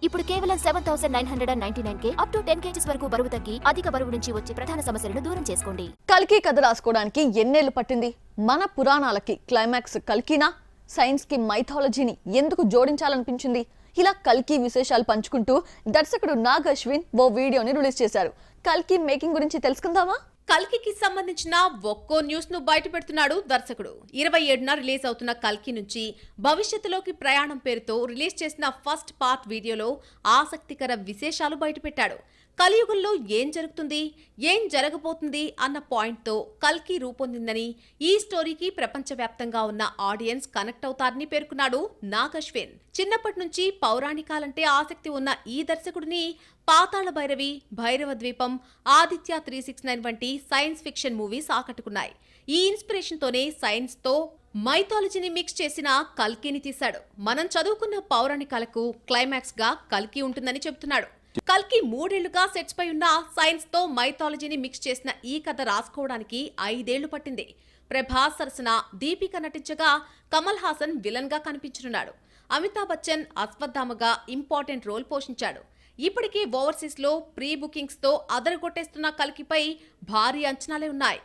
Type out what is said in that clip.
ఇప్పుడు కేవలం 7,999 up to 10 kgs వరకు బరువు తగ్గి అధిక బరువు నుంచి వచ్చే ప్రధాన సమస్యలను దూరం చేసుకోండి. కల్కి కథ రాసుకోవడానికి ఎన్నేళ్లు పట్టింది? మన పురాణాలకి క్లైమాక్స్ కల్కినా? సైన్స్ కి మైథాలజీని ఎందుకు జోడించాలనిపించింది? ఇలా కల్కి విశేషాలు పంచుకుంటూ దర్శకుడు నాగ్ అశ్విన్ ఓ వీడియోని రిలీజ్ చేశారు. కల్కి మేకింగ్ గురించి తెలుసుకుందామా? కల్కికి సంబంధించిన ఒక్కో న్యూస్ ను బయట పెడుతున్నాడు దర్శకుడు. 27న రిలీజ్ అవుతున్న కల్కి నుంచి భవిష్యత్తులోకి ప్రయాణం పేరుతో రిలీజ్ చేసిన ఫస్ట్ పార్ట్ వీడియోలో ఆసక్తికర విశేషాలు బయటపెట్టాడు. కలియుగంలో ఏం జరుగుతుంది, ఏం జరగబోతుంది అన్న పాయింట్తో కల్కి రూపొందిందని, ఈ స్టోరీకి ప్రపంచవ్యాప్తంగా ఉన్న ఆడియన్స్ కనెక్ట్ అవుతారని పేర్కొన్నాడు నాగ్ అశ్విన్. చిన్నప్పటి నుంచి పౌరాణికాలంటే ఆసక్తి ఉన్న ఈ దర్శకుడిని పాతాళ భైరవి, భైరవ ద్వీపం, ఆదిత్య 369 వంటి సైన్స్ ఫిక్షన్ మూవీస్ ఆకట్టుకున్నాయి. ఈ ఇన్స్పిరేషన్ తోనే సైన్స్ తో మైథాలజీని మిక్స్ చేసిన కల్కిని తీశాడు. మనం చదువుకున్న పౌరాణికాలకు క్లైమాక్స్ గా కల్కి ఉంటుందని చెబుతున్నాడు. కల్కి 3 ఏళ్లుగా సెట్స్ పై ఉన్న సైన్స్ తో మైథాలజీని మిక్స్ చేసిన ఈ కథ రాసుకోవడానికి 5 ఏళ్లు పట్టింది. ప్రభాస్ సరసన దీపిక నటించగా కమల్ హాసన్ విలన్ గా కనిపించనున్నాడు. అమితాబ్ బచ్చన్ అశ్వత్థామగా ఇంపార్టెంట్ రోల్ పోషించాడు. ఇప్పటికే ఓవర్సీస్ లో ప్రీ బుకింగ్స్ తో అదరగొట్టేస్తున్న కల్కిపై భారీ అంచనాలే ఉన్నాయి.